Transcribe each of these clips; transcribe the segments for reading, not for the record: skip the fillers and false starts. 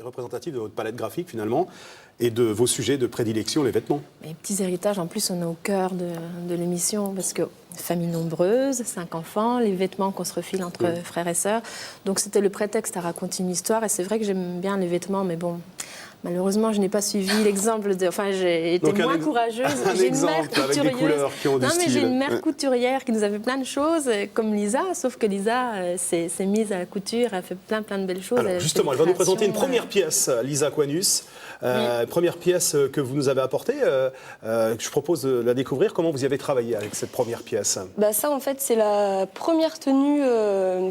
Représentatif de votre palette graphique finalement et de vos sujets de prédilection, les vêtements. Les petits héritages, en plus, on est au cœur de l'émission parce que famille nombreuse, 5 enfants, les vêtements qu'on se refile entre frères et sœurs. Donc c'était le prétexte à raconter une histoire et c'est vrai que j'aime bien les vêtements, mais bon, malheureusement, je n'ai pas suivi l'exemple de... Enfin, j'ai été moins courageuse. J'ai une mère couturière. Avec des couleurs qui ont du style. Mais j'ai une mère couturière qui nous avait plein de choses, comme Lisa, sauf que Lisa s'est mise à la couture, elle fait plein de belles choses. Alors justement, elle va nous présenter une première pièce, Lisa Aquanus. Première pièce que vous nous avez apportée. Je propose de la découvrir. Comment vous y avez travaillé avec cette première pièce? Ça, en fait, c'est la première tenue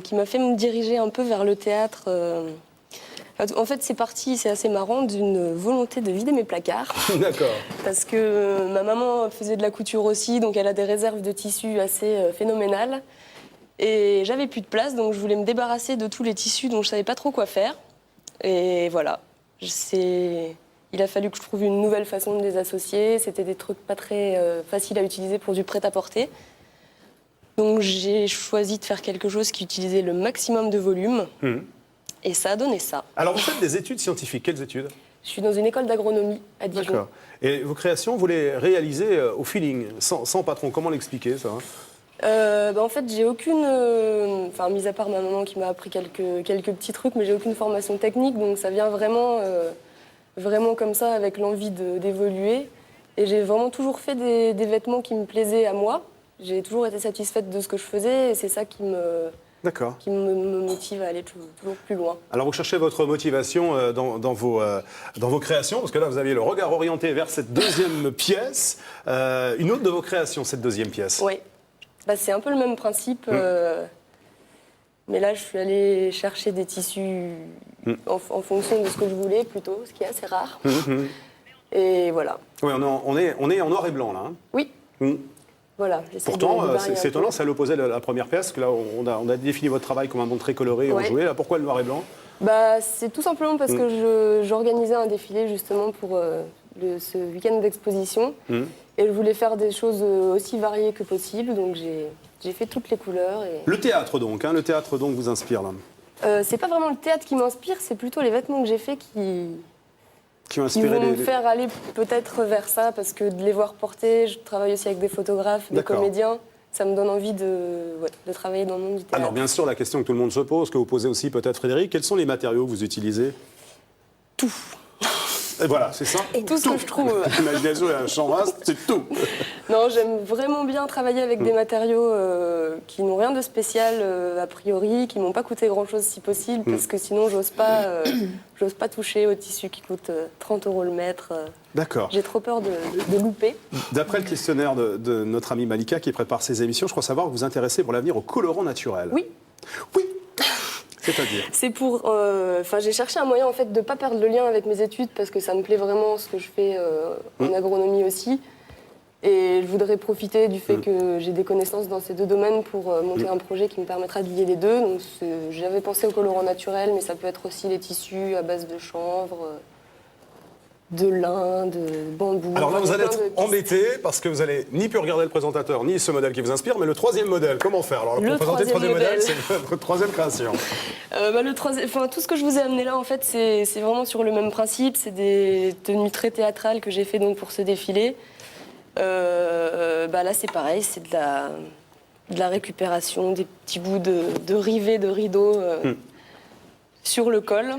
qui m'a fait me diriger un peu vers le théâtre. En fait, c'est parti, c'est assez marrant, d'une volonté de vider mes placards. D'accord. Parce que ma maman faisait de la couture aussi, donc elle a des réserves de tissus assez phénoménales. Et j'avais plus de place, donc je voulais me débarrasser de tous les tissus dont je savais pas trop quoi faire. Et voilà. Il a fallu que je trouve une nouvelle façon de les associer. C'était des trucs pas très faciles à utiliser pour du prêt-à-porter. Donc j'ai choisi de faire quelque chose qui utilisait le maximum de volume. Et ça a donné ça. Alors vous faites des études scientifiques. Quelles études? Je suis dans une école d'agronomie à Dijon. D'accord. Et vos créations, vous les réalisez au feeling, sans patron. Comment l'expliquer ça? En fait, j'ai aucune... mis à part ma maman qui m'a appris quelques petits trucs, mais j'ai aucune formation technique, donc ça vient vraiment comme ça, avec l'envie d'évoluer. Et j'ai vraiment toujours fait des vêtements qui me plaisaient à moi. J'ai toujours été satisfaite de ce que je faisais, et c'est ça qui me motive à aller toujours plus loin. Alors vous cherchez votre motivation dans vos créations, parce que là vous aviez le regard orienté vers cette deuxième pièce. Une autre de vos créations, cette deuxième pièce. Oui. C'est un peu le même principe, mais là je suis allée chercher des tissus en fonction de ce que je voulais plutôt, ce qui est assez rare. Et voilà. Oui, on est en noir et blanc là. Hein. Oui. Voilà. Pourtant, c'est étonnant, c'est à l'opposé de la première pièce, que là on a défini votre travail comme un monde très coloré, enjoué. Là, pourquoi le noir et blanc? C'est tout simplement parce que j'organisais un défilé justement pour ce week-end d'exposition. Et je voulais faire des choses aussi variées que possible, donc j'ai fait toutes les couleurs. Et... Le théâtre donc vous inspire là? C'est pas vraiment le théâtre qui m'inspire, c'est plutôt les vêtements que j'ai faits qui vont me faire aller peut-être vers ça, parce que de les voir porter, je travaille aussi avec des photographes, des comédiens, ça me donne envie de travailler dans le monde du théâtre. Alors bien sûr, la question que tout le monde se pose, que vous posez aussi peut-être Frédéric, quels sont les matériaux que vous utilisez? Tout. Et voilà, c'est ça. Et tout ce que je trouve. L'imagination est un champ vaste, c'est tout. Non, j'aime vraiment bien travailler avec des matériaux qui n'ont rien de spécial a priori, qui m'ont pas coûté grand-chose si possible, parce que sinon j'ose pas toucher au tissu qui coûte 30 € le mètre. D'accord. J'ai trop peur de louper. D'après le questionnaire de notre amie Malika qui prépare ses émissions, je crois savoir que vous vous intéressez pour l'avenir au colorant naturel. Oui. Oui. C'est-à-dire? C'est pour... j'ai cherché un moyen en fait de ne pas perdre le lien avec mes études, parce que ça me plaît vraiment ce que je fais en agronomie aussi. Et je voudrais profiter du fait que j'ai des connaissances dans ces deux domaines pour monter un projet qui me permettra de lier les deux. Donc j'avais pensé au colorant naturel, mais ça peut être aussi les tissus à base de chanvre, de lin, de bambou. Alors là, vous allez être embêté parce que vous allez ni plus regarder le présentateur, ni ce modèle qui vous inspire, mais le troisième modèle. Comment faire? Alors, pour présenter le troisième modèle, c'est votre troisième création. Tout ce que je vous ai amené là, en fait, c'est vraiment sur le même principe. C'est des tenues très théâtrales que j'ai fait donc pour ce défilé. Là, c'est pareil, c'est de la récupération, des petits bouts de rivets, de rideaux sur le col.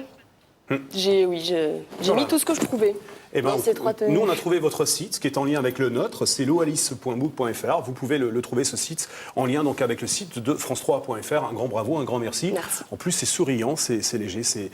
J'ai mis tout ce que je trouvais dans ces trois tenues. Nous, on a trouvé votre site, qui est en lien avec le nôtre, c'est loalice.book.fr. Vous pouvez le trouver, ce site, en lien donc avec le site de France3.fr. Un grand bravo, un grand merci. Merci. En plus, c'est souriant, c'est léger, c'est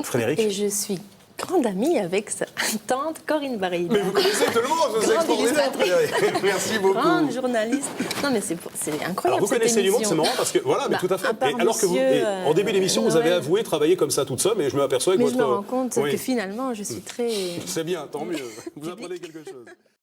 Frédéric. Et je suis grande amie avec sa tante Corinne Barilla. Mais vous connaissez tout le monde, c'est extraordinaire, Frédéric. Merci beaucoup. Grande journaliste. Non, mais c'est incroyable. Alors vous connaissez du monde, c'est marrant parce que mais tout à fait. Alors que vous, en début d'émission, vous avez avoué travailler comme ça toute seule, mais je me aperçois que je me rends compte que finalement, je suis très. C'est bien, tant mieux. Vous apprenez quelque chose.